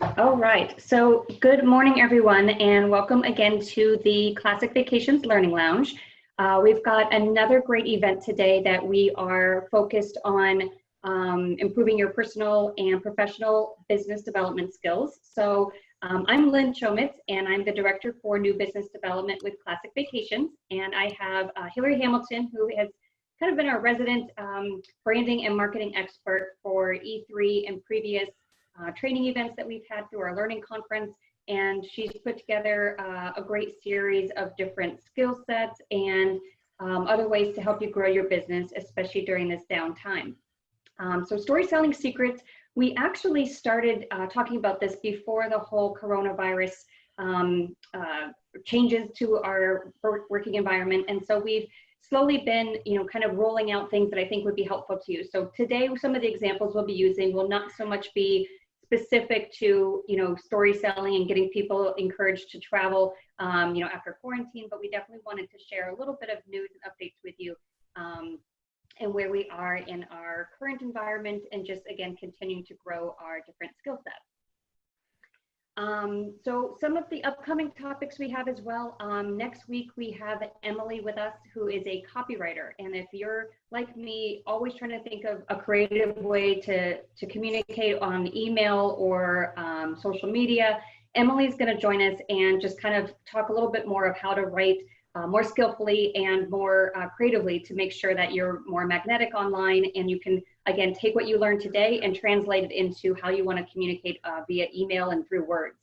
All right, so good morning, everyone, and welcome again to the Classic Vacations Learning Lounge. We've got another great event today that we are focused on improving your personal and professional business development skills. So I'm Lynn Chomitz, and I'm the Director for New Business Development with Classic Vacations, and I have Hilary Hamilton, who has kind of been our resident branding and marketing expert for E3 and previous training events that we've had through our learning conference, and she's put together a great series of different skill sets and other ways to help you grow your business, especially during this downtime. So story selling secrets, we actually started talking about this before the whole coronavirus changes to our working environment, and so we've slowly been, kind of rolling out things that I think would be helpful to you. So today, some of the examples we'll be using will not so much be specific to, story selling and getting people encouraged to travel, after quarantine, but we definitely wanted to share a little bit of news and updates with you and where we are in our current environment and just, again, continuing to grow our different skill sets. So some of the upcoming topics we have as well. Next week we have Emily with us, who is a copywriter. And if you're like me, always trying to think of a creative way to communicate on email or social media, Emily's going to join us and just kind of talk a little bit more of how to write more skillfully and more creatively to make sure that you're more magnetic online, and you can, again, take what you learned today and translate it into how you want to communicate via email and through words.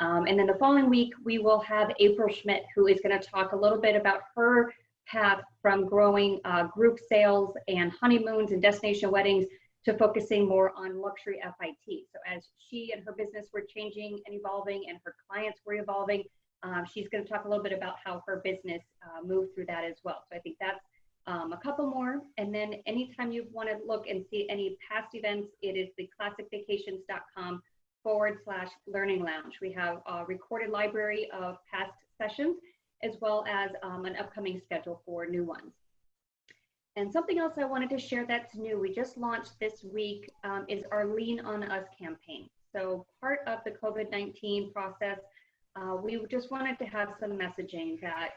And then the following week, we will have April Schmidt, who is going to talk a little bit about her path from growing group sales and honeymoons and destination weddings to focusing more on luxury FIT. So as she and her business were changing and evolving and her clients were evolving, she's going to talk a little bit about how her business moved through that as well. So I think that's a couple more. And then anytime you want to look and see any past events, it is the classicvacations.com/learning lounge. We have a recorded library of past sessions, as well as an upcoming schedule for new ones. And something else I wanted to share that's new, we just launched this week, is our LeanonUS campaign. So part of the COVID-19 process, we just wanted to have some messaging that,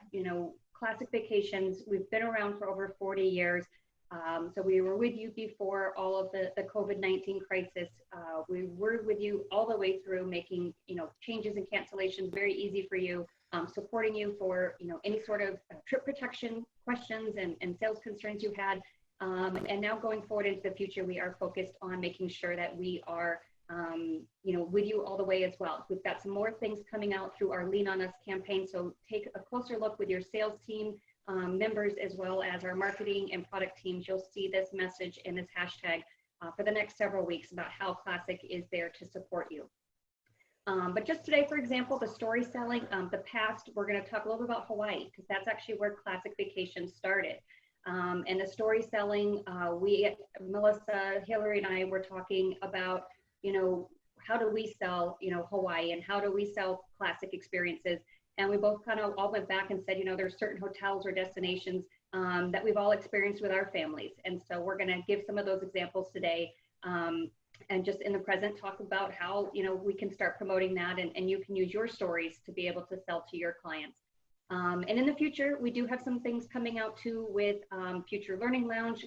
Classic Vacations, we've been around for over 40 years. So we were with you before all of the COVID-19 crisis. We were with you all the way through, making, changes and cancellations very easy for you, supporting you for, any sort of trip protection questions and sales concerns you had. And now going forward into the future, we are focused on making sure that we are with you all the way as well. We've got some more things coming out through our LeanonUS campaign, so take a closer look with your sales team members, as well as our marketing and product teams. You'll see this message and this hashtag for the next several weeks about how Classic is there to support you. But just today, for example, the story selling, the past, we're going to talk a little bit about Hawaii, because that's actually where Classic Vacations started. And the story selling, Melissa, Hilary, and I were talking about, how do we sell, Hawaii, and how do we sell classic experiences? And we both kind of all went back and said, there's certain hotels or destinations that we've all experienced with our families. And so we're going to give some of those examples today, and just in the present talk about how, we can start promoting that, and you can use your stories to be able to sell to your clients. And in the future, we do have some things coming out too with future Learning Lounge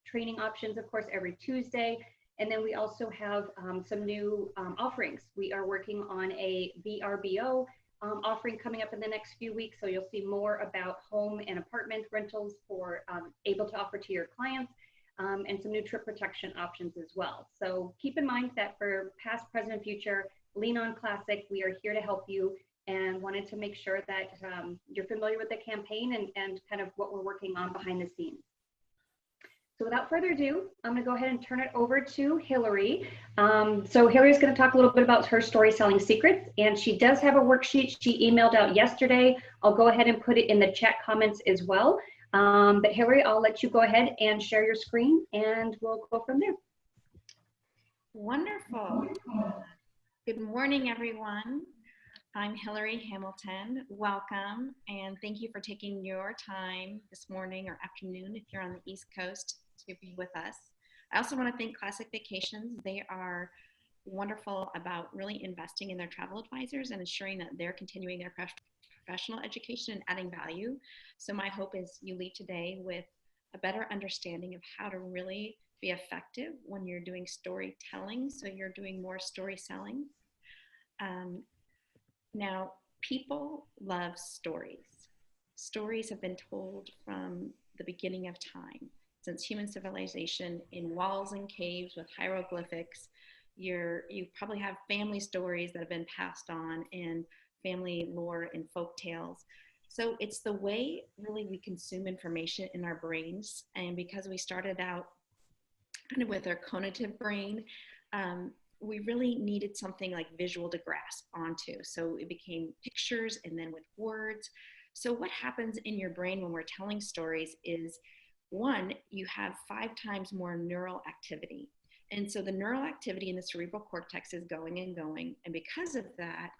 training options, of course, every Tuesday. And then we also have some new offerings. We are working on a VRBO offering coming up in the next few weeks. So you'll see more about home and apartment rentals for able to offer to your clients, and some new trip protection options as well. So keep in mind that for past, present, and future, Lean on Classic, we are here to help you, and wanted to make sure that you're familiar with the campaign and kind of what we're working on behind the scenes. So without further ado, I'm going to go ahead and turn it over to Hilary. So Hilary's going to talk a little bit about her story selling secrets, and she does have a worksheet she emailed out yesterday. I'll go ahead and put it in the chat comments as well. But Hilary, I'll let you go ahead and share your screen, and we'll go from there. Wonderful. Good morning, everyone. I'm Hilary Hamilton. Welcome, and thank you for taking your time this morning or afternoon if you're on the East Coast to be with us. I also want to thank Classic Vacations. They are wonderful about really investing in their travel advisors and ensuring that they're continuing their professional education and adding value. So my hope is you leave today with a better understanding of how to really be effective when you're doing storytelling. So you're doing more story selling. Now, people love stories. Stories have been told from the beginning of time, since human civilization, in walls and caves with hieroglyphics. You probably have family stories that have been passed on in family lore and folk tales. So it's the way really we consume information in our brains. And because we started out kind of with our cognitive brain, we really needed something like visual to grasp onto. So it became pictures and then with words. So what happens in your brain when we're telling stories is, one, you have 5 times more neural activity. And so the neural activity in the cerebral cortex is going and going. And because of that,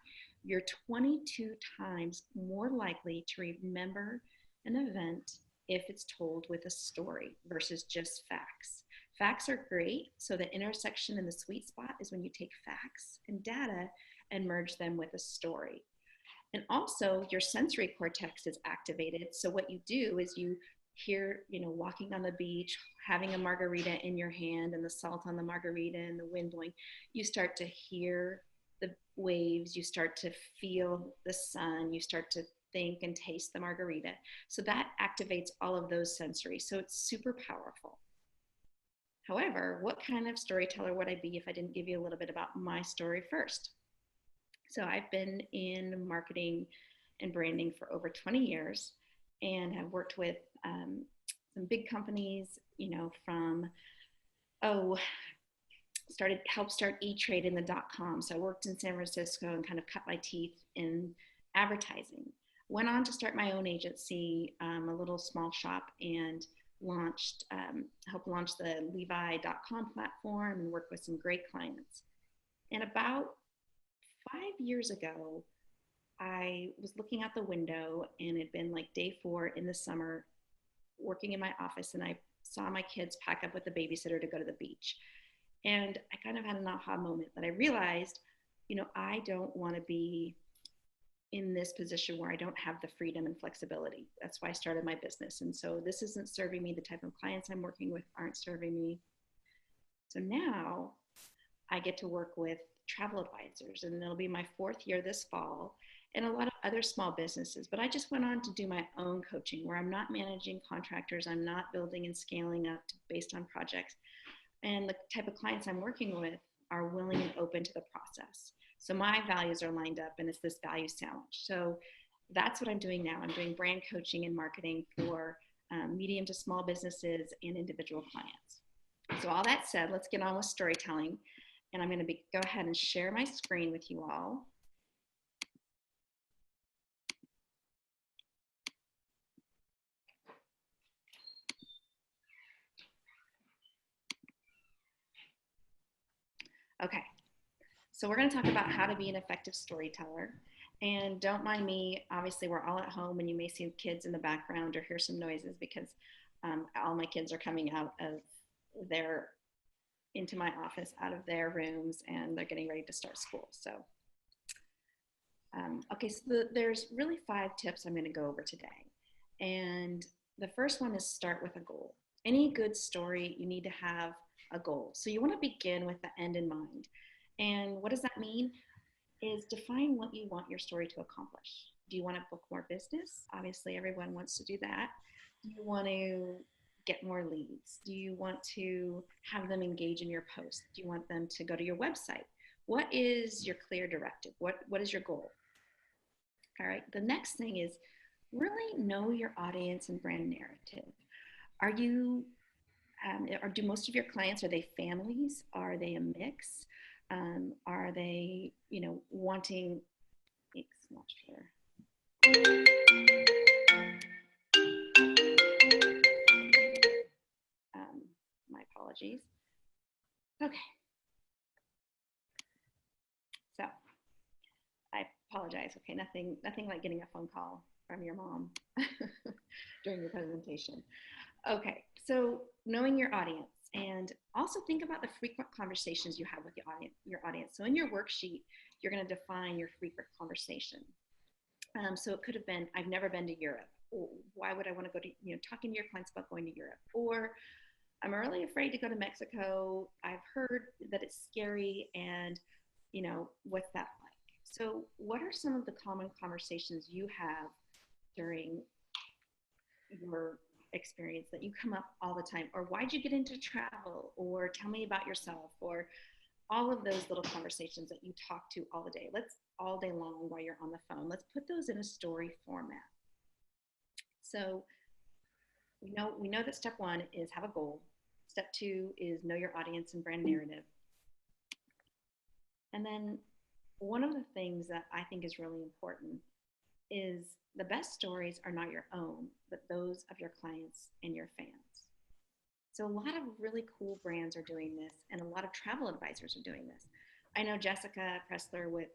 you're 22 times more likely to remember an event if it's told with a story versus just facts. Facts are great. So the intersection and the sweet spot is when you take facts and data and merge them with a story. And also your sensory cortex is activated. So what you do is you hear, walking on the beach, having a margarita in your hand and the salt on the margarita and the wind blowing, you start to hear the waves, you start to feel the sun, you start to think and taste the margarita. So that activates all of those sensory. So it's super powerful. However, what kind of storyteller would I be if I didn't give you a little bit about my story first? So I've been in marketing and branding for over 20 years and have worked with some big companies, from, helped start E-Trade in the .com. So I worked in San Francisco and kind of cut my teeth in advertising. Went on to start my own agency, a little small shop, and helped launch the Levi.com platform and work with some great clients. And about 5 years ago, I was looking out the window and it'd been like day 4 in the summer, working in my office, and I saw my kids pack up with the babysitter to go to the beach. And I kind of had an aha moment that I realized, I don't want to be in this position where I don't have the freedom and flexibility. That's why I started my business. And so this isn't serving me. The type of clients I'm working with aren't serving me. So now I get to work with travel advisors, and it'll be my 4th year this fall, and a lot of other small businesses. But I just went on to do my own coaching where I'm not managing contractors. I'm not building and scaling up based on projects. And the type of clients I'm working with are willing and open to the process. So my values are lined up, and it's this value sandwich. So that's what I'm doing now. I'm doing brand coaching and marketing for medium to small businesses and individual clients. So all that said, let's get on with storytelling. And I'm going to go ahead and share my screen with you all. Okay, so we're going to talk about how to be an effective storyteller. And don't mind me, obviously we're all at home and you may see kids in the background or hear some noises because all my kids are coming out of into my office, out of their rooms, and they're getting ready to start school. So, okay, so there's really 5 tips I'm going to go over today. And the first one is start with a goal. Any good story, you need to have a goal. So you want to begin with the end in mind. And what does that mean? Is define what you want your story to accomplish. Do you want to book more business? Obviously, everyone wants to do that. Do you want to get more leads? Do you want to have them engage in your post? Do you want them to go to your website? What is your clear directive? What is your goal? All right, the next thing is really know your audience and brand narrative. Are you, or do most of your clients, are they families? Are they a mix? Are they, wanting, it's not sure. My apologies. Okay. So I apologize. Okay, nothing like getting a phone call from your mom during your presentation. Okay, so knowing your audience. And also think about the frequent conversations you have with your audience. So in your worksheet, you're going to define your frequent conversation. So it could have been, I've never been to Europe. Or why would I want to go to, talking to your clients about going to Europe? Or I'm really afraid to go to Mexico. I've heard that it's scary, and, what's that like? So what are some of the common conversations you have during your experience that you come up all the time? Or why'd you get into travel? Or tell me about yourself? Or all of those little conversations that you talk to all the day. Let's all day long while you're on the phone. Let's put those in a story format. So we know that step 1 is have a goal. Step 2 is know your audience and brand narrative. And then one of the things that I think is really important is the best stories are not your own, but those of your clients and your fans. So a lot of really cool brands are doing this, and a lot of travel advisors are doing this. I know Jessica Pressler with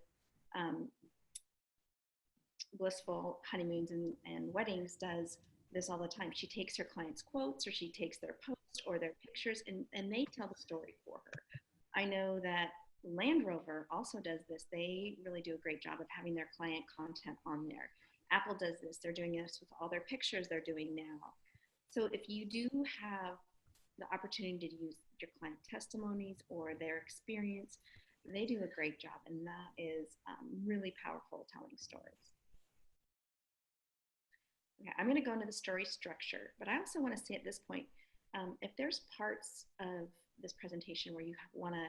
Blissful Honeymoons and Weddings does this all the time. She takes her clients' quotes, or she takes their posts or their pictures, and they tell the story for her. I know that Land Rover also does this. They really do a great job of having their client content on there. Apple does this. They're doing this with all their pictures they're doing now. So if you do have the opportunity to use your client testimonies or their experience, they do a great job, and that is really powerful telling stories. Okay, I'm going to go into the story structure, but I also want to say at this point, if there's parts of this presentation where you want to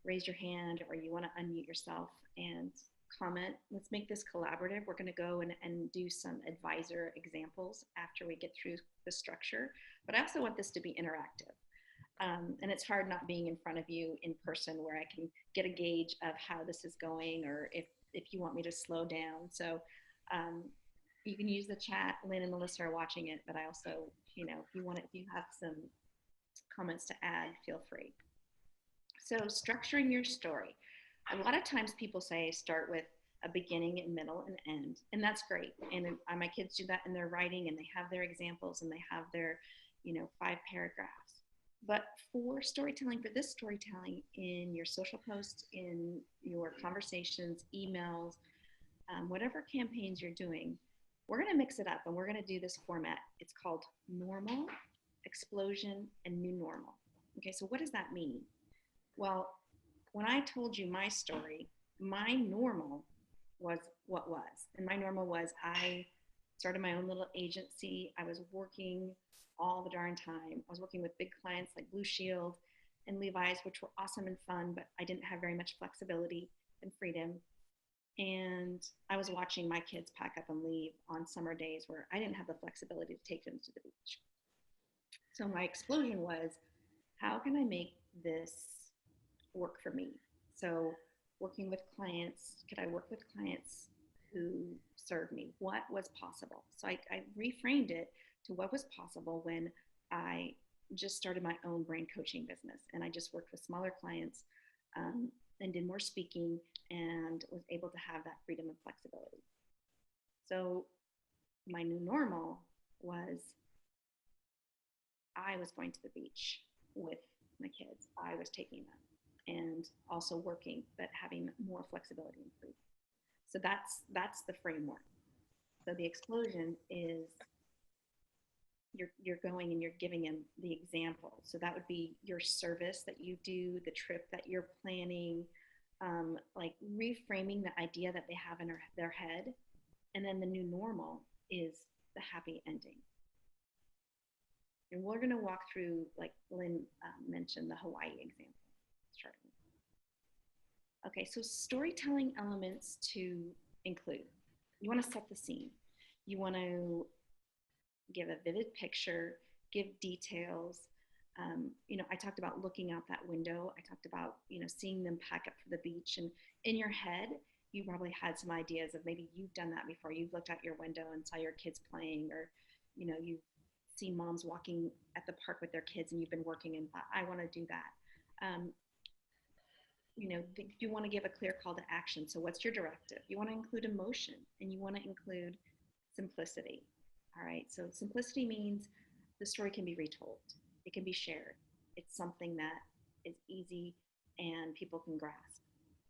raise your hand or you want to unmute yourself and comment, let's make this collaborative. We're going to go and do some advisor examples after we get through the structure, but I also want this to be interactive. And it's hard not being in front of you in person where I can get a gauge of how this is going, or if you want me to slow down. So you can use the chat. Lynn and Melissa are watching it, but I also, if you have some comments to add, feel free. So structuring your story. A lot of times people say start with a beginning, and middle, and end, and that's great. And my kids do that in their writing, and they have their examples, and they have their, 5 paragraphs. But for storytelling, for this storytelling in your social posts, in your conversations, emails, whatever campaigns you're doing, we're going to mix it up, and we're going to do this format. It's called normal, explosion, and new normal. Okay, so what does that mean? Well, when I told you my story, my normal was what was. And my normal was I started my own little agency. I was working all the darn time. I was working with big clients like Blue Shield and Levi's, which were awesome and fun, but I didn't have very much flexibility and freedom. And I was watching my kids pack up and leave on summer days where I didn't have the flexibility to take them to the beach. So my explosion was, how can I make this work for me? So working with clients, could I work with clients who served me? What was possible? So I reframed it to what was possible when I just started my own brand coaching business, and I just worked with smaller clients and did more speaking and was able to have that freedom and flexibility. So my new normal was I was going to the beach with my kids. I was taking them and also working, but having more flexibility and freedom. So that's the framework. So the explosion is you're going and you're giving them the example. So that would be your service that you do, the trip that you're planning, like reframing the idea that they have in their head. And then the new normal is the happy ending. And we're going to walk through, like Lynn mentioned, the Hawaii example. Starting. Okay, so storytelling elements to include. You want to set the scene. You want to give a vivid picture, give details. I talked about looking out that window. I talked about, seeing them pack up for the beach. And in your head, you probably had some ideas of maybe you've done that before. You've looked out your window and saw your kids playing, or, you've seen moms walking at the park with their kids and you've been working and thought, I want to do that. You want to give a clear call to action. So what's your directive? You want to include emotion, and you want to include simplicity. All right. So simplicity means the story can be retold. It can be shared. it's something that is easy and people can grasp.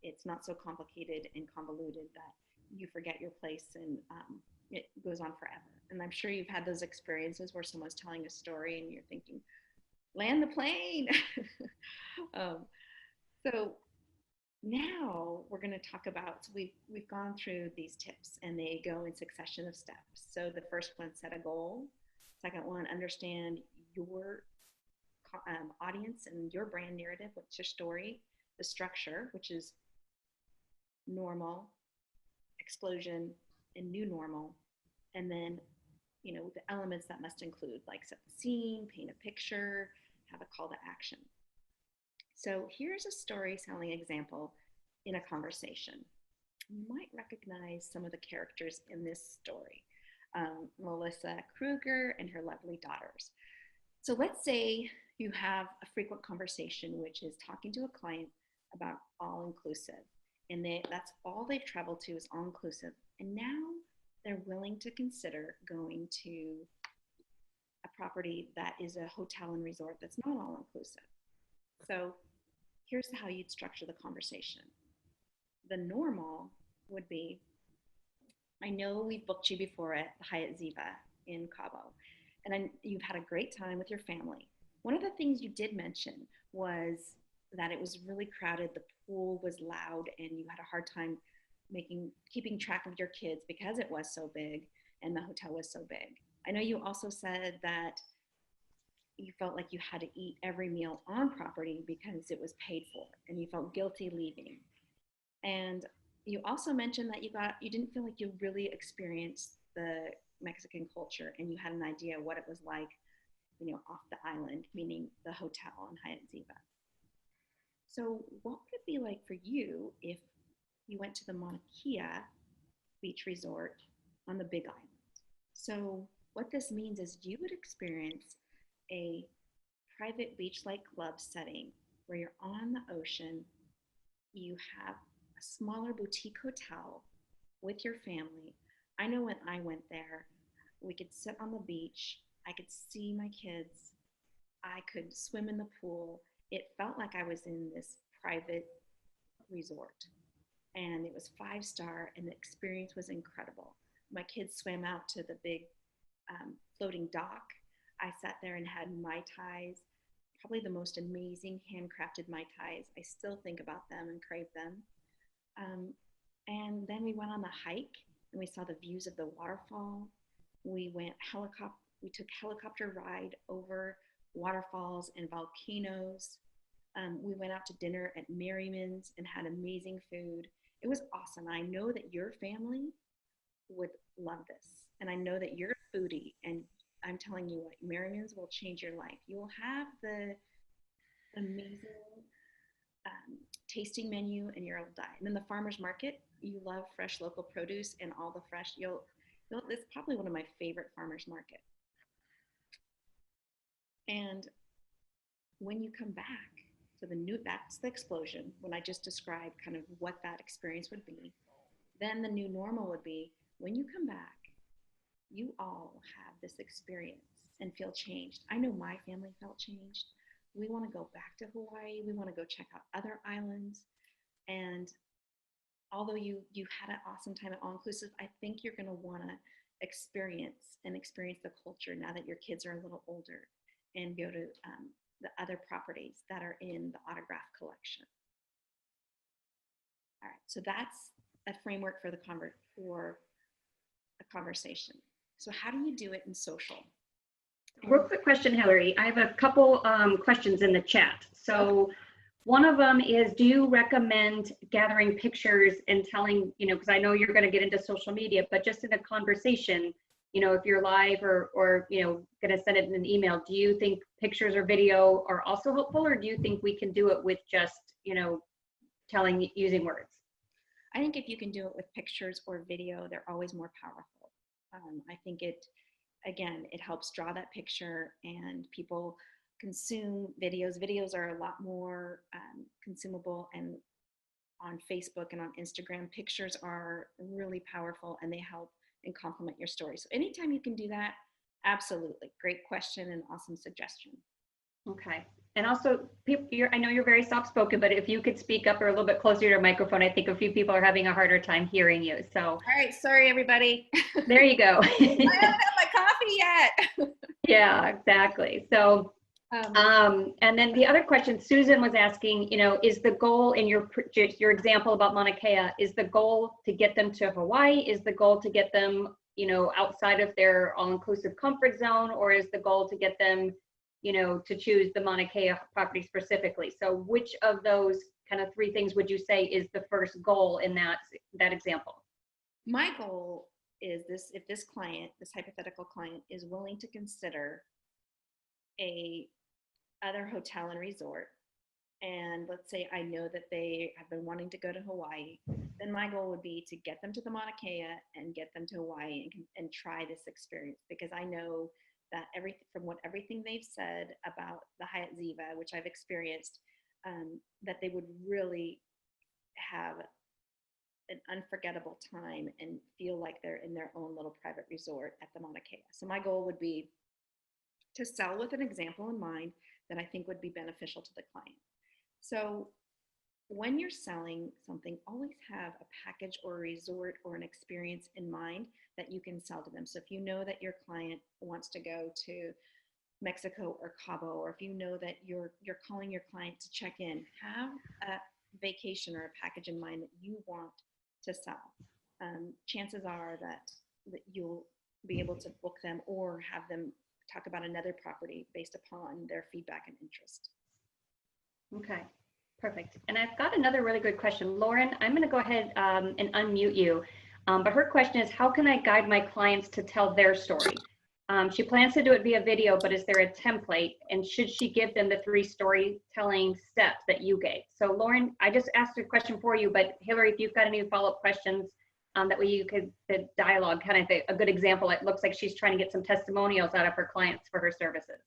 It's not so complicated and convoluted that you forget your place and it goes on forever. And I'm sure you've had those experiences where someone's telling a story and you're thinking, land the plane. So now we're going to talk about, so we've gone through these tips and they go in succession of steps. So the first one, set a goal. Second one, understand your audience and your brand narrative, what's your story. The structure, which is normal, explosion, and new normal. And then, the elements that must include, like set the scene, paint a picture, have a call to action. So here's a story-selling example in a conversation. You might recognize some of the characters in this story. Melissa Kruger and her lovely daughters. So let's say you have a frequent conversation, which is talking to a client about all-inclusive. And that's all they've traveled to is all-inclusive. And now they're willing to consider going to a property that is a hotel and resort that's not all-inclusive. So here's how you'd structure the conversation. The normal would be, I know we've booked you before at the Hyatt Ziva in Cabo, and you've had a great time with your family. One of the things you did mention was that it was really crowded, the pool was loud, and you had a hard time keeping track of your kids because it was so big and the hotel was so big. I know you also said that you felt like you had to eat every meal on property because it was paid for and you felt guilty leaving. And you also mentioned that you didn't feel like you really experienced the Mexican culture and you had an idea what it was like, off the island, meaning the hotel in Hyatt Ziva. So what would it be like for you if you went to the Mauna Kea beach resort on the Big Island? So what this means is you would experience a private beach-like club setting where you're on the ocean, you have a smaller boutique hotel with your family. I know when I went there, we could sit on the beach, I could see my kids, I could swim in the pool. It felt like I was in this private resort and it was 5-star and the experience was incredible. My kids swam out to the big floating dock. I sat there and had Mai Tais, probably the most amazing handcrafted Mai Tais. I still think about them and crave them. And then we went on the hike and we saw the views of the waterfall. We took helicopter ride over waterfalls and volcanoes. We went out to dinner at Merriman's and had amazing food. It was awesome. I know that your family would love this. And I know that you're a foodie, and I'm telling you what, Merriman's will change your life. You will have the amazing tasting menu and you'll die. And then the farmer's market, you love fresh local produce and all the fresh, it's probably one of my favorite farmer's market. And when you come back, that's the explosion, when I just described kind of what that experience would be. Then the new normal would be, when you come back, you all have this experience and feel changed. I know my family felt changed. We want to go back to Hawaii. We want to go check out other islands. And although you had an awesome time at All Inclusive, I think you're going to want to experience the culture now that your kids are a little older and go to the other properties that are in the autograph collection. All right, so that's a framework for a conversation. So how do you do it in social? Real quick question, Hilary. I have a couple questions in the chat. So okay. One of them is, do you recommend gathering pictures and telling, because I know you're going to get into social media, but just in a conversation, if you're live or going to send it in an email, do you think pictures or video are also helpful, or do you think we can do it with just, using words? I think if you can do it with pictures or video, they're always more powerful. I think it helps draw that picture, and people consume videos. Videos are a lot more consumable, and on Facebook and on Instagram, pictures are really powerful and they help and complement your story. So anytime you can do that, absolutely. Great question and awesome suggestion. Okay. And also, I know you're very soft-spoken, but if you could speak up or a little bit closer to your microphone, I think a few people are having a harder time hearing you. So, all right, sorry everybody. There you go. I haven't had my coffee yet. Yeah, exactly. So, and then the other question Susan was asking, is the goal in your example about Mauna Kea, is the goal to get them to Hawaii? Is the goal to get them, outside of their all-inclusive comfort zone, or is the goal to get them, to choose the Mauna Kea property specifically? So which of those kind of three things would you say is the first goal in that example? My goal is this: if this hypothetical client is willing to consider a other hotel and resort, and let's say I know that they have been wanting to go to Hawaii, then my goal would be to get them to the Mauna Kea and get them to Hawaii and try this experience, because I know that everything they've said about the Hyatt Ziva, which I've experienced, that they would really have an unforgettable time and feel like they're in their own little private resort at the Mauna Kea. So my goal would be to sell with an example in mind that I think would be beneficial to the client. So when you're selling something, always have a package or a resort or an experience in mind that you can sell to them. So if you know that your client wants to go to Mexico or Cabo, or if you know that you're calling your client to check in, have a vacation or a package in mind that you want to sell. Chances are that you'll be able to book them or have them talk about another property based upon their feedback and interest. Okay, perfect. And I've got another really good question. Lauren, I'm going to go ahead and unmute you. But her question is, how can I guide my clients to tell their story? She plans to do it via video, but is there a template? And should she give them the 3 storytelling steps that you gave? So Lauren, I just asked a question for you, but Hilary, if you've got any follow-up questions, that way you could, the dialogue, kind of a good example. It looks like she's trying to get some testimonials out of her clients for her services.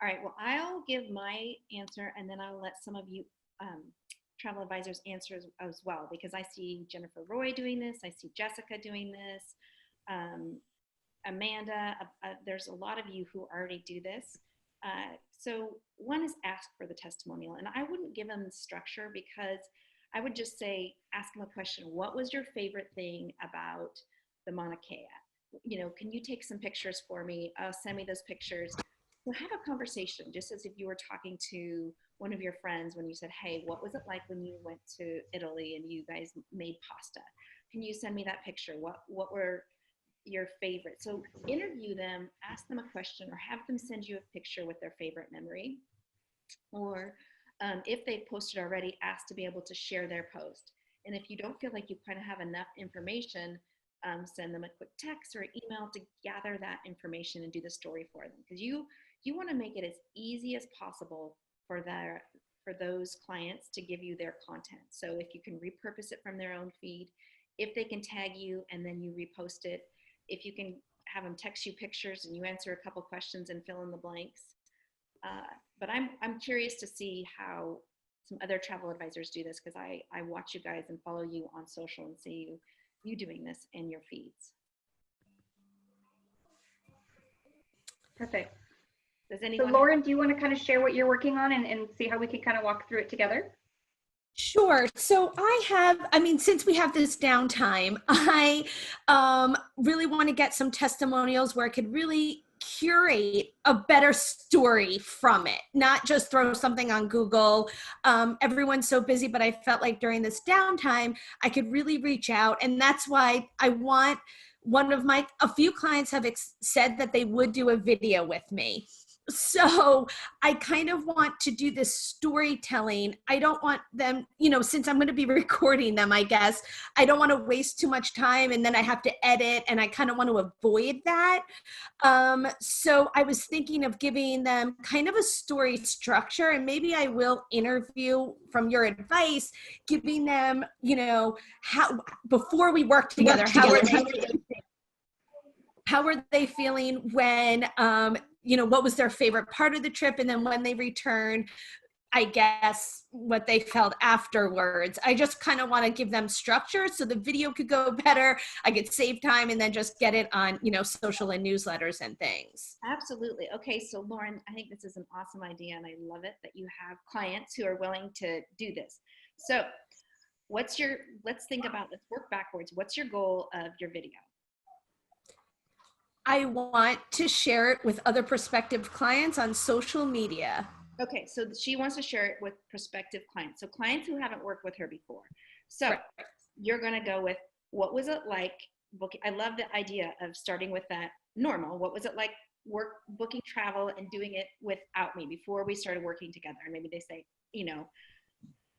All right, well, I'll give my answer, and then I'll let some of you travel advisors answer as well, because I see Jennifer Roy doing this, I see Jessica doing this, Amanda, there's a lot of you who already do this. So one is ask for the testimonial, and I wouldn't give them the structure, because I would just say, ask them a question. What was your favorite thing about the Mauna Kea? Can you take some pictures for me? Send me those pictures. So have a conversation, just as if you were talking to one of your friends when you said, hey, what was it like when you went to Italy and you guys made pasta? Can you send me that picture? What were your favorite? So interview them, ask them a question, or have them send you a picture with their favorite memory. Or if they've posted already, ask to be able to share their post. And if you don't feel like you kind of have enough information, send them a quick text or email to gather that information and do the story for them. Because you want to make it as easy as possible for those clients to give you their content. So if you can repurpose it from their own feed, if they can tag you and then you repost it, if you can have them text you pictures and you answer a couple questions and fill in the blanks. But I'm curious to see how some other travel advisors do this, because I watch you guys and follow you on social and see you doing this in your feeds. Perfect. Does anyone? So Lauren, do you want to kind of share what you're working on and see how we can kind of walk through it together? Sure. So since we have this downtime, I really want to get some testimonials where I could really curate a better story from it, not just throw something on Google. Everyone's so busy, but I felt like during this downtime, I could really reach out. And that's why I want a few clients have said that they would do a video with me. So I kind of want to do this storytelling. I don't want them, since I'm going to be recording them, I guess, I don't want to waste too much time and then I have to edit, and I kind of want to avoid that. So I was thinking of giving them kind of a story structure, and maybe I will interview from your advice, giving them, how, before we work together, how were they feeling when, what was their favorite part of the trip? And then when they return, I guess, what they felt afterwards. I just kind of want to give them structure so the video could go better. I could save time and then just get it on, social and newsletters and things. Absolutely. Okay, so Lauren, I think this is an awesome idea, and I love it that you have clients who are willing to do this. So let's work backwards. What's your goal of your video? I want to share it with other prospective clients on social media. Okay, so she wants to share it with prospective clients. So clients who haven't worked with her before. So Right. You're going to go with, what was it like booking? I love the idea of starting with that normal. What was it like booking travel and doing it without me before we started working together? And maybe they say,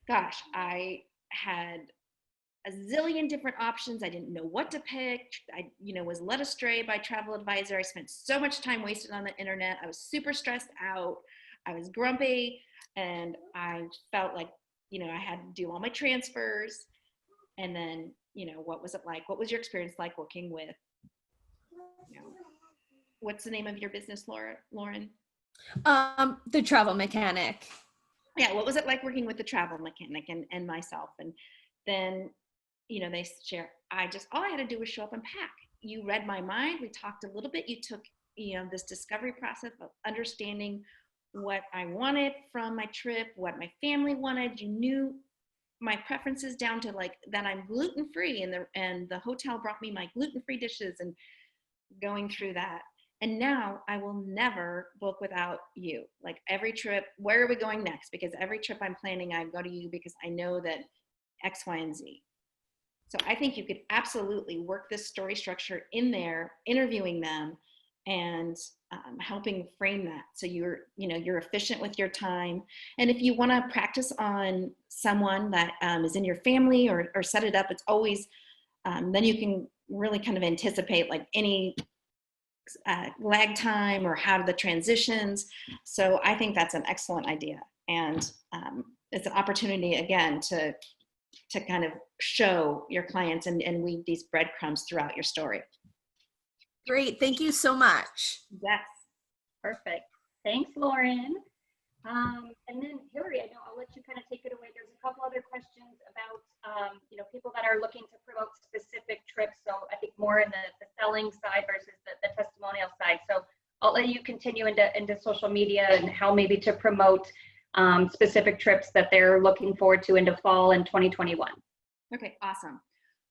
gosh, I had a zillion different options. I didn't know what to pick. I, was led astray by travel advisor. I spent so much time wasted on the internet. I was super stressed out. I was grumpy, and I felt like, I had to do all my transfers. And then, what was it like? What was your experience like working with, what's the name of your business, Lauren? The travel mechanic. Yeah. What was it like working with the travel mechanic and myself? And then, they share, all I had to do was show up and pack. You read my mind. We talked a little bit. You took, this discovery process of understanding what I wanted from my trip, what my family wanted. You knew my preferences down to like that I'm gluten-free, and the hotel brought me my gluten-free dishes, and going through that. And now I will never book without you. Like every trip, where are we going next? Because every trip I'm planning, I go to you because I know that X, Y, and Z. So I think you could absolutely work this story structure in there, interviewing them and helping frame that. So you're efficient with your time. And if you want to practice on someone that is in your family or set it up, it's always, then you can really kind of anticipate like any lag time or how the transitions. So I think that's an excellent idea. And it's an opportunity again to kind of show your clients and weave these breadcrumbs throughout your story. Great. Thank you so much. Yes. Perfect. Thanks, Lauren. And then Hilary, I know I'll let you kind of take it away. There's a couple other questions about, people that are looking to promote specific trips. So I think more in the selling side versus the testimonial side. So I'll let you continue into social media and how maybe to promote specific trips that they're looking forward to into fall in 2021. Okay, awesome.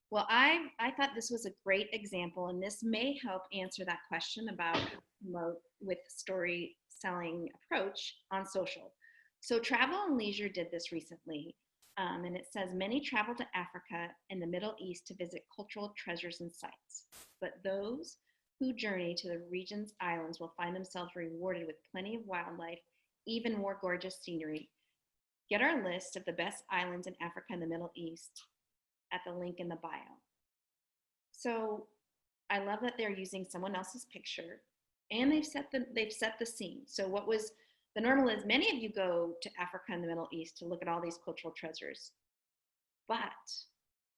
Well, I thought this was a great example, and this may help answer that question about promote with story selling approach on social. So Travel and Leisure did this recently, and it says many travel to Africa and the Middle East to visit cultural treasures and sites, but those who journey to the region's islands will find themselves rewarded with plenty of wildlife, even more gorgeous scenery. Get our list of the best islands in Africa and the Middle East at the link in the bio. So I love that they're using someone else's picture, and they've set the scene. So what was the normal is many of you go to Africa and the Middle East to look at all these cultural treasures, but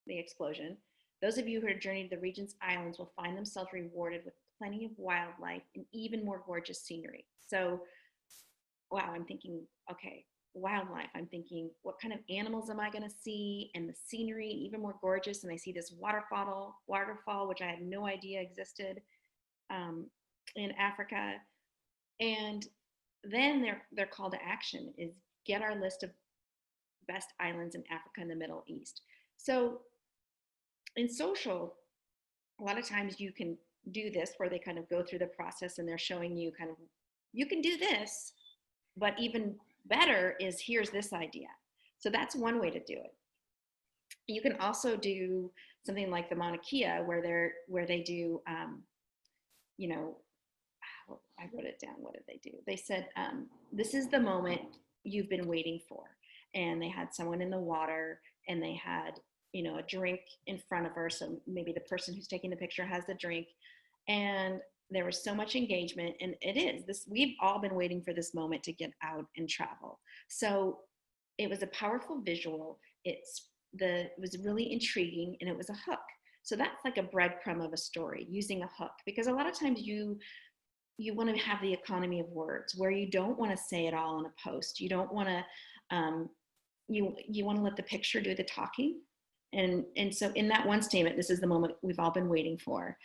the explosion, those of you who are journeying to the region's islands will find themselves rewarded with plenty of wildlife and even more gorgeous scenery. So, wow, I'm thinking, okay, wildlife. I'm thinking, what kind of animals am I going to see? And the scenery, even more gorgeous. And I see this waterfall, which I had no idea existed in Africa. And then their call to action is get our list of best islands in Africa and the Middle East. So in social, a lot of times you can do this where they kind of go through the process and they're showing you kind of, you can do this, but even better is here's this idea. So that's one way to do it. You can also do something like the Mauna Kea where they do, I wrote it down. What did they do? They said, this is the moment you've been waiting for. And they had someone in the water and they had, a drink in front of her. So maybe the person who's taking the picture has the drink, and there was so much engagement. And it is this, we've all been waiting for this moment to get out and travel. So it was a powerful visual. It was really intriguing, and it was a hook. So that's like a breadcrumb of a story, using a hook, because a lot of times you want to have the economy of words where you don't want to say it all in a post. You don't want to you want to let the picture do the talking. And so in that one statement, this is the moment we've all been waiting for.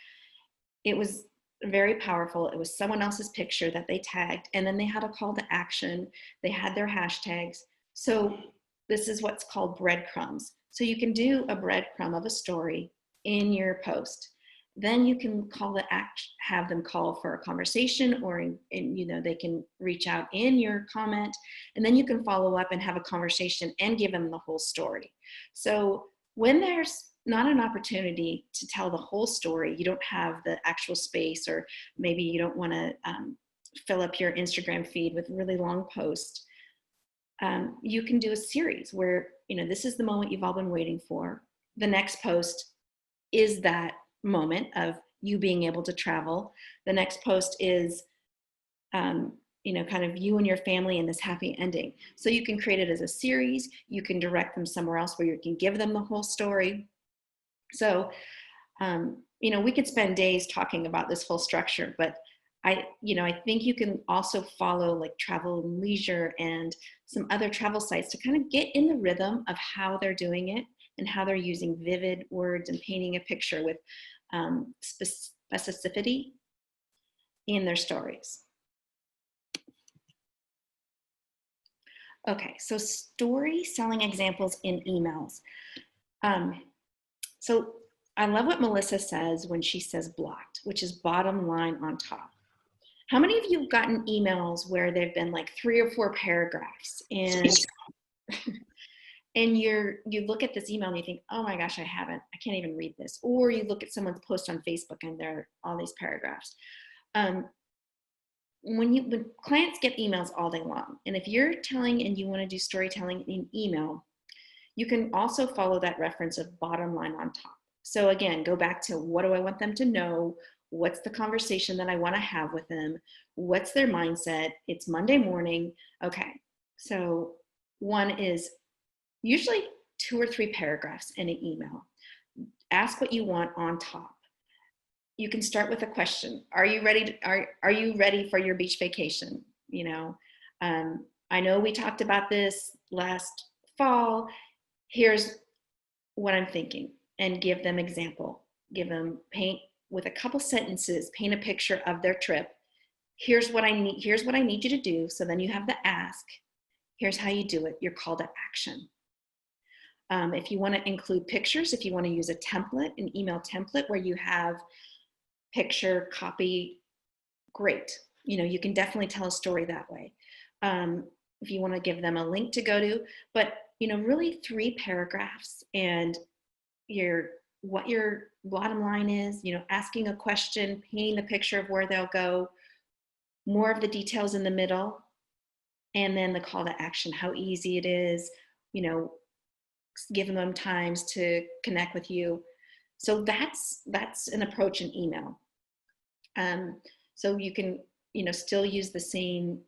It was very powerful. It was someone else's picture that they tagged, and then they had a call to action. They had their hashtags. So this is what's called breadcrumbs. So you can do a breadcrumb of a story in your post. Then you can have them call for a conversation, or they can reach out in your comment, and then you can follow up and have a conversation and give them the whole story. So when there's not an opportunity to tell the whole story, you don't have the actual space, or maybe you don't want to fill up your Instagram feed with really long posts, you can do a series where, this is the moment you've all been waiting for. The next post is that moment of you being able to travel. The next post is, kind of you and your family in this happy ending. So you can create it as a series. You can direct them somewhere else where you can give them the whole story. So, we could spend days talking about this whole structure, but I think you can also follow like Travel and Leisure and some other travel sites to kind of get in the rhythm of how they're doing it and how they're using vivid words and painting a picture with specificity in their stories. Okay, so story selling examples in emails. So I love what Melissa says when she says blocked, which is bottom line on top. How many of you have gotten emails where they've been like 3 or 4 paragraphs, and you look at this email and you think, oh my gosh, I can't even read this. Or you look at someone's post on Facebook and there are all these paragraphs. When clients get emails all day long, and if you're telling and you want to do storytelling in email, you can also follow that reference of bottom line on top. So again, go back to, what do I want them to know? What's the conversation that I want to have with them? What's their mindset? It's Monday morning. Okay, so one is usually 2 or 3 paragraphs in an email. Ask what you want on top. You can start with a question. Are you ready? Are you ready for your beach vacation? I know we talked about this last fall. Here's what I'm thinking, and give them example. Paint with a couple sentences, paint a picture of their trip. Here's what I need you to do. So then you have the ask. Here's how you do it, your call to action. If you want to include pictures, if you want to use a template, an email template where you have picture, copy, great. You can definitely tell a story that way. If you want to give them a link to go to, but really 3 paragraphs, and what your bottom line is, asking a question, painting the picture of where they'll go, more of the details in the middle, and then the call to action, how easy it is, giving them times to connect with you. So that's an approach in email. So you can, still use the same,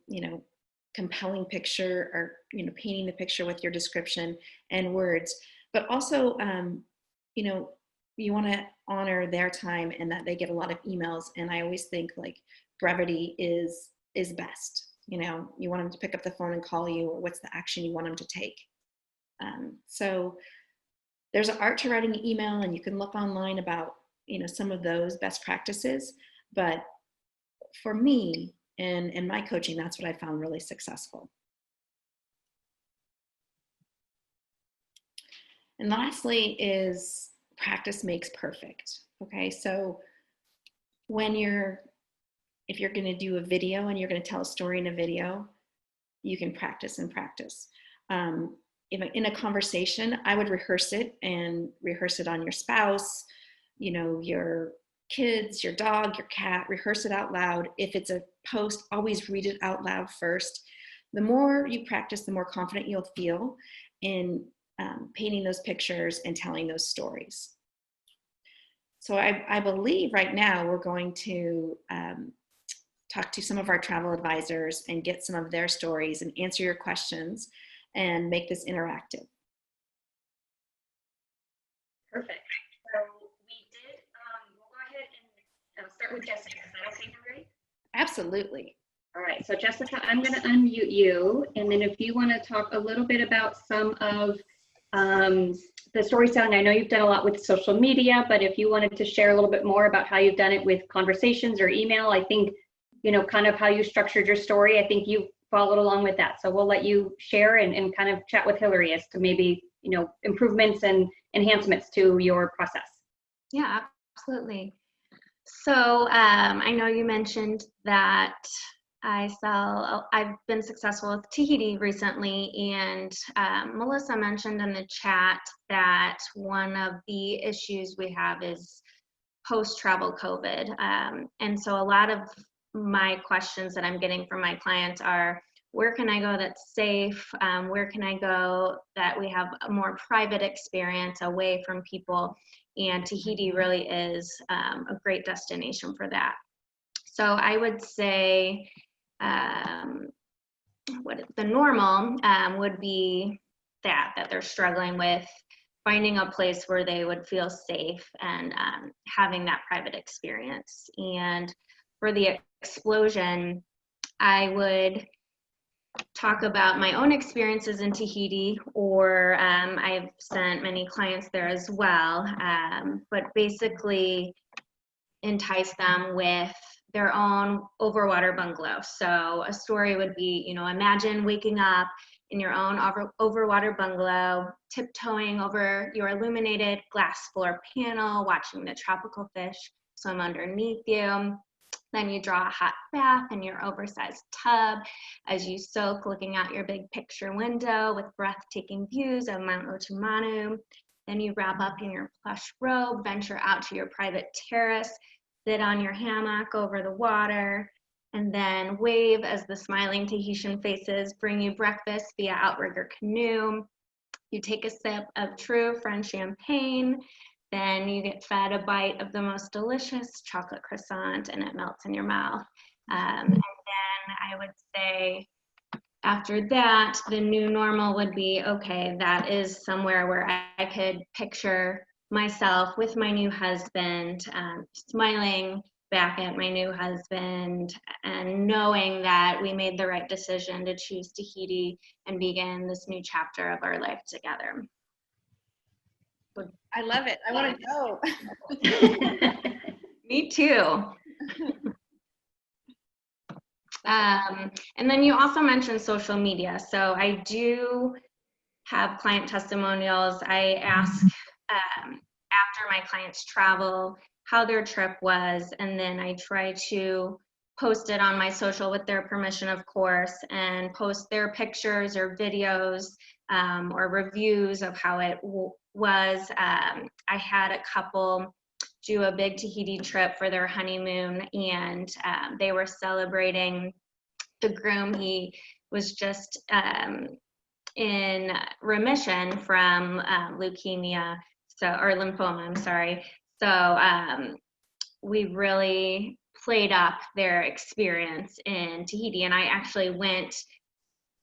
compelling picture, or, painting the picture with your description and words, but also, you want to honor their time and that they get a lot of emails. And I always think like brevity is best. You want them to pick up the phone and call you, or what's the action you want them to take. So there's an art to writing an email, and you can look online about, some of those best practices. But for me and in my coaching, that's what I found really successful. And lastly is practice makes perfect. Okay, so if you're going to do a video and you're going to tell a story in a video, you can practice and practice. In a conversation, I would rehearse it on your spouse, your kids, your dog, your cat, rehearse it out loud. If it's a post, always read it out loud first. The more you practice, the more confident you'll feel in painting those pictures and telling those stories. So I believe right now we're going to talk to some of our travel advisors and get some of their stories and answer your questions and make this interactive. Perfect. So we'll go ahead and start with Jessica. Is that okay, Hilary? Absolutely. All right, so Jessica, I'm going to unmute you. And then if you want to talk a little bit about some of the storytelling, I know you've done a lot with social media, but if you wanted to share a little bit more about how you've done it with conversations or email, I think, you know, kind of how you structured your story, I think you followed along with that. So we'll let you share and kind of chat with Hilary as to maybe, you know, improvements and enhancements to your process. Yeah, absolutely. So I know you mentioned that I've been successful with Tahiti recently, and Melissa mentioned in the chat that one of the issues we have is post-travel COVID. And so a lot of my questions that I'm getting from my clients are, where can I go that's safe? Where can I go that we have a more private experience away from people? And Tahiti really is a great destination for that. So I would say what the normal would be that they're struggling with finding a place where they would feel safe and having that private experience. And for the explosion, I would talk about my own experiences in Tahiti, or I've sent many clients there as well, but basically entice them with their own overwater bungalow. So a story would be, you know, imagine waking up in your own overwater bungalow, tiptoeing over your illuminated glass floor panel, watching the tropical fish swim underneath you. Then you draw a hot bath in your oversized tub as you soak, looking out your big picture window with breathtaking views of Mount Otumanu. Then you wrap up in your plush robe, venture out to your private terrace, sit on your hammock over the water, and then wave as the smiling Tahitian faces bring you breakfast via outrigger canoe. You take a sip of true French champagne, then you get fed a bite of the most delicious chocolate croissant, and it melts in your mouth. And then I would say after that, the new normal would be, okay, that is somewhere where I could picture myself with my new husband, smiling back at my new husband and knowing that we made the right decision to choose Tahiti and begin this new chapter of our life together. I love it. I want to go. Me too. And then you also mentioned social media. So I do have client testimonials. I ask after my clients travel how their trip was, and then I try to post it on my social with their permission, of course, and post their pictures or videos or reviews of how it was. I had a couple do a big Tahiti trip for their honeymoon, and they were celebrating the groom. He was just in remission from leukemia, or lymphoma, I'm sorry. So we really played up their experience in Tahiti, and I actually went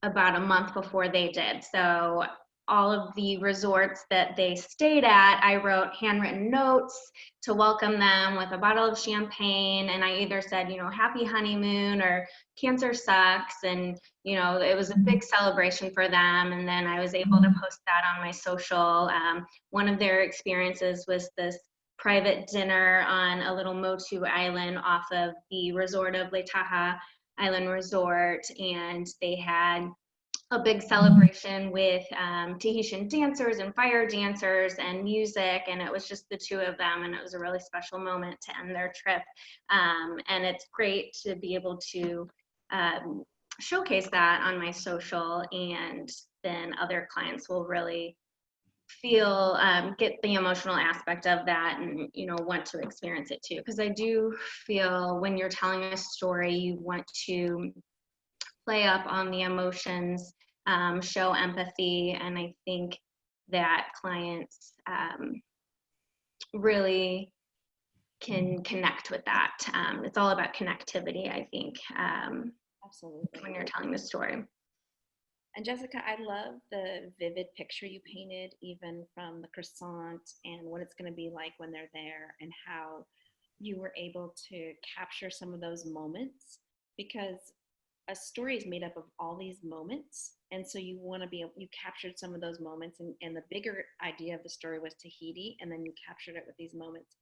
about a month before they did. So all of the resorts that they stayed at, I wrote handwritten notes to welcome them with a bottle of champagne, and I either said, you know, happy honeymoon or cancer sucks, and you know, it was a big celebration for them. And then I was able to post that on my social. One of their experiences was this private dinner on a little Motu island off of the resort of Leitaha Island Resort, and they had a big celebration with Tahitian dancers and fire dancers and music, and it was just the two of them, and it was a really special moment to end their trip. And it's great to be able to showcase that on my social, and then other clients will really feel get the emotional aspect of that, and you know, want to experience it too, because I do feel when you're telling a story, you want to play up on the emotions, show empathy, and I think that clients really can connect with that. It's all about connectivity, I think, Absolutely. when you're telling the story. And Jessica, I love the vivid picture you painted, even from the croissant and what it's going to be like when they're there, and how you were able to capture some of those moments, because a story is made up of all these moments. And so you want to be, you captured some of those moments, and the bigger idea of the story was Tahiti, and then you captured it with these moments.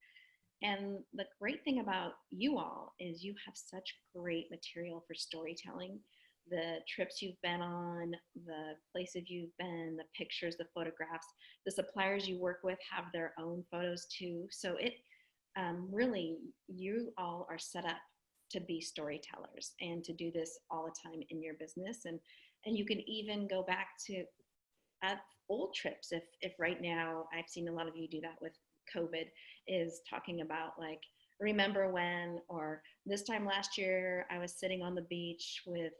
And the great thing about you all is you have such great material for storytelling. The trips you've been on, the places you've been, the pictures, the photographs, the suppliers you work with have their own photos too. So it really, you all are set up to be storytellers and to do this all the time in your business. And you can even go back to old trips. If right now, I've seen a lot of you do that with COVID, is talking about like, remember when, or this time last year, I was sitting on the beach with,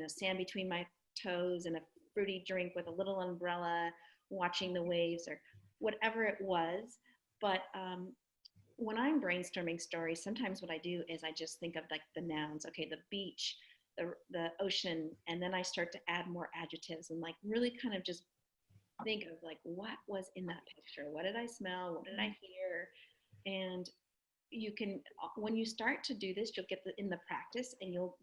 sand between my toes and a fruity drink with a little umbrella, watching the waves, or whatever it was. But when I'm brainstorming stories, sometimes what I do is I just think of like the nouns, okay, the beach, the ocean, and then I start to add more adjectives and like really kind of just think of like, what was in that picture? What did I smell? What did I hear? And you can, when you start to do this, you'll get in the practice, and you'll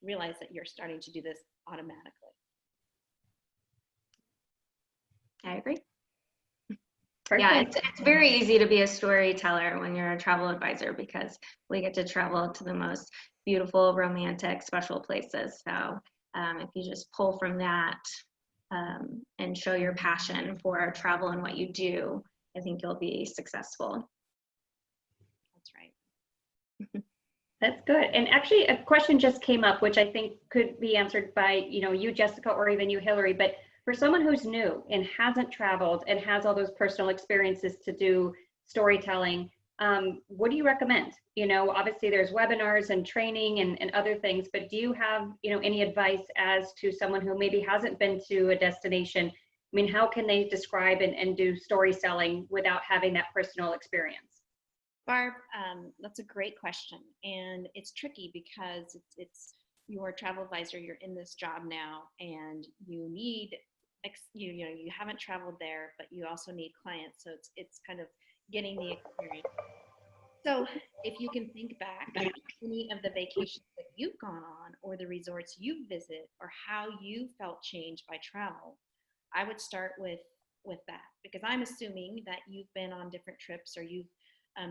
realize that you're starting to do this automatically. I agree. Perfect. Yeah, it's very easy to be a storyteller when you're a travel advisor, because we get to travel to the most beautiful, romantic, special places. So if you just pull from that and show your passion for travel and what you do, I think you'll be successful. That's right. That's good. And actually, a question just came up, which I think could be answered by, you, Jessica, or even you, Hilary. But for someone who's new and hasn't traveled and has all those personal experiences to do storytelling, what do you recommend? Obviously there's webinars and training and other things, but do you have, any advice as to someone who maybe hasn't been to a destination? I mean, how can they describe and do story selling without having that personal experience? Barb, that's a great question. And it's tricky because it's you're a travel advisor, you're in this job now, and you need, you haven't traveled there, but you also need clients. So it's kind of getting the experience. So if you can think back to any of the vacations that you've gone on, or the resorts you visit, or how you felt changed by travel, I would start with that, because I'm assuming that you've been on different trips, or you've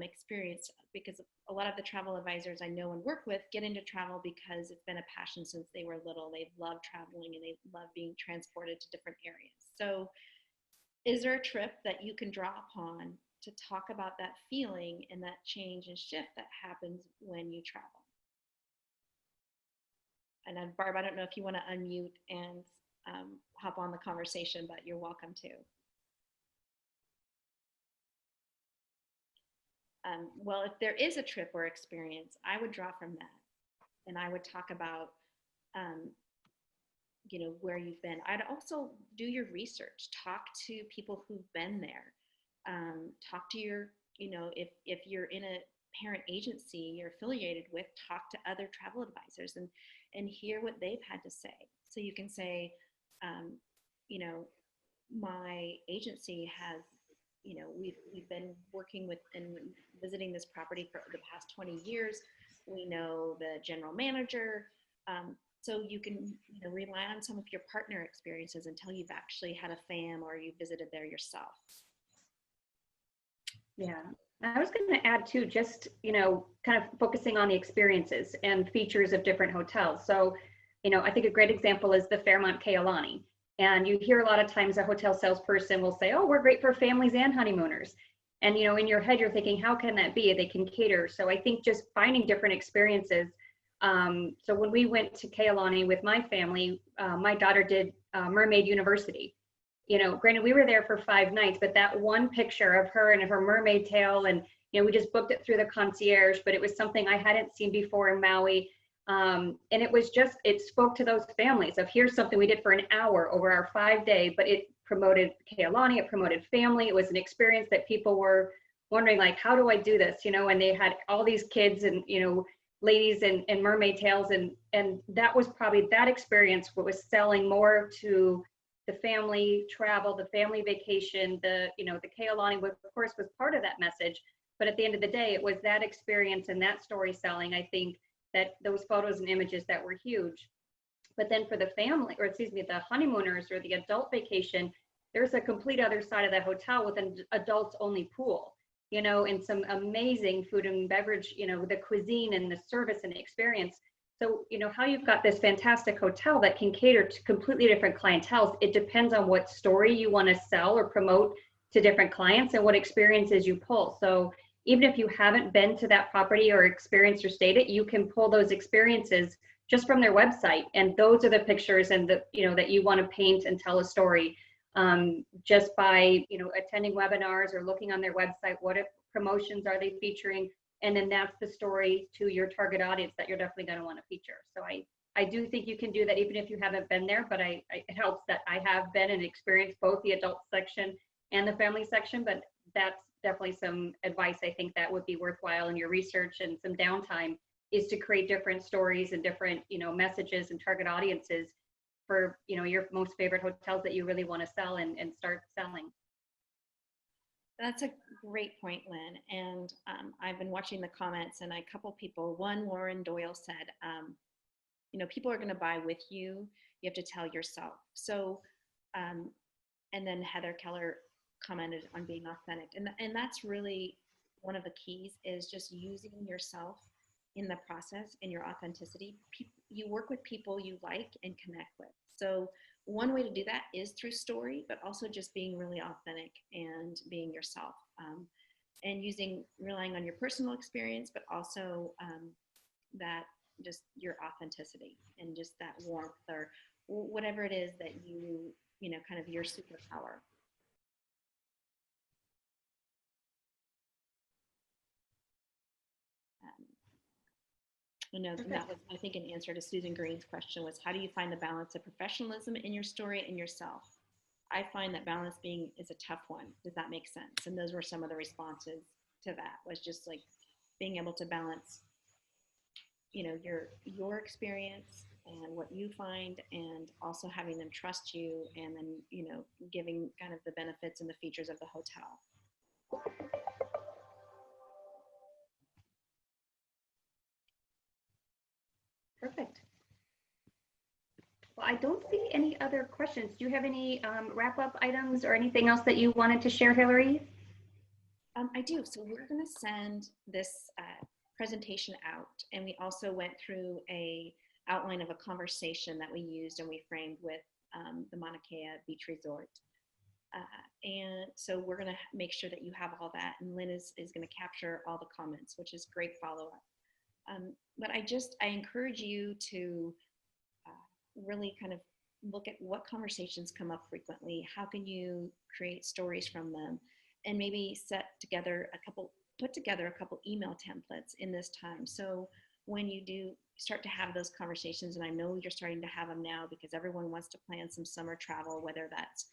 experienced, because a lot of the travel advisors I know and work with get into travel because it's been a passion since they were little. They've loved traveling and they love being transported to different areas. So is there a trip that you can draw upon to talk about that feeling and that change and shift that happens when you travel? And then Barb, I don't know if you want to unmute and hop on the conversation, but you're welcome to. Well, if there is a trip or experience, I would draw from that, and I would talk about, where you've been. I'd also do your research, talk to people who've been there, talk to your, if you're in a parent agency you're affiliated with, talk to other travel advisors and hear what they've had to say. So you can say, my agency has, we've been working with and visiting this property for the past 20 years. We know the general manager. So you can rely on some of your partner experiences until you've actually had a fam or you visited there yourself. Yeah, I was going to add too, just, kind of focusing on the experiences and features of different hotels. So, I think a great example is the Fairmont Kealani. And you hear a lot of times a hotel salesperson will say, oh, we're great for families and honeymooners. And, in your head, you're thinking, how can that be? They can cater. So I think just finding different experiences. So when we went to Kealani with my family, my daughter did Mermaid University. Granted, we were there for 5 nights, but that one picture of her and her mermaid tail, and, we just booked it through the concierge, but it was something I hadn't seen before in Maui. And it spoke to those families of, here's something we did for an hour over our 5-day, but it promoted Kealani, it promoted family. It was an experience that people were wondering, like, how do I do this? And they had all these kids and, ladies and mermaid tails. And that was probably that experience, what was selling more to the family travel, the family vacation, the Kealani, of course, was part of that message. But at the end of the day, it was that experience and that story selling, I think, that those photos and images that were huge. But then for the family, or excuse me, the honeymooners or the adult vacation, there's a complete other side of the hotel with an adults only pool, you know, and some amazing food and beverage, you know, the cuisine and the service and the experience. So, you know, how you've got this fantastic hotel that can cater to completely different clienteles. It depends on what story you want to sell or promote to different clients and what experiences you pull. So even if you haven't been to that property or experienced or stayed it, you can pull those experiences just from their website. And those are the pictures and the, you know, that you want to paint and tell a story, just by, you know, attending webinars or looking on their website. What promotions are they featuring? And then that's the story to your target audience that you're definitely going to want to feature. So I do think you can do that even if you haven't been there, but it helps that I have been and experienced both the adult section and the family section. But that's definitely some advice I think that would be worthwhile in your research and some downtime, is to create different stories and different, you know, messages and target audiences for, you know, your most favorite hotels that you really want to sell and start selling. That's a great point, Lynn. And I've been watching the comments, and a couple people, one, Lauren Doyle said, you know, people are going to buy with you. You have to tell yourself. So, and then Heather Keller commented on being authentic. And that's really one of the keys, is just using yourself in the process, in your authenticity. You work with people you like and connect with. So one way to do that is through story, but also just being really authentic and being yourself, and relying on your personal experience, but also that just your authenticity and just that warmth, or whatever it is that you know, kind of your superpower. You know, and that was, I think, an answer to Susan Green's question was, how do you find the balance of professionalism in your story and yourself? I find that balance is a tough one. Does that make sense? And those were some of the responses to that, was just like being able to balance, you know, your experience and what you find, and also having them trust you, and then, you know, giving kind of the benefits and the features of the hotel. Perfect. Well, I don't see any other questions. Do you have any wrap-up items or anything else that you wanted to share, Hilary? I do. So we're going to send this presentation out, and we also went through a outline of a conversation that we used and we framed with the Mauna Kea Beach Resort. And so we're going to make sure that you have all that, and Lynn is going to capture all the comments, which is great follow-up. But I encourage you to really kind of look at what conversations come up frequently. How can you create stories from them, and maybe put together a couple email templates in this time. So when you do start to have those conversations, and I know you're starting to have them now because everyone wants to plan some summer travel, whether that's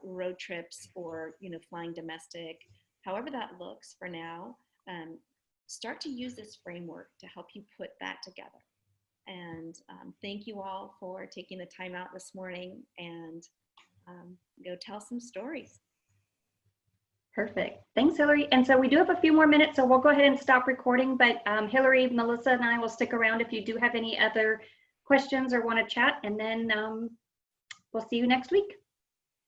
road trips or, you know, flying domestic, however that looks for now. Start to use this framework to help you put that together. And thank you all for taking the time out this morning, and go tell some stories. Perfect. Thanks, Hilary. And so we do have a few more minutes, so we'll go ahead and stop recording. But Hilary, Melissa, and I will stick around if you do have any other questions or want to chat. And then we'll see you next week.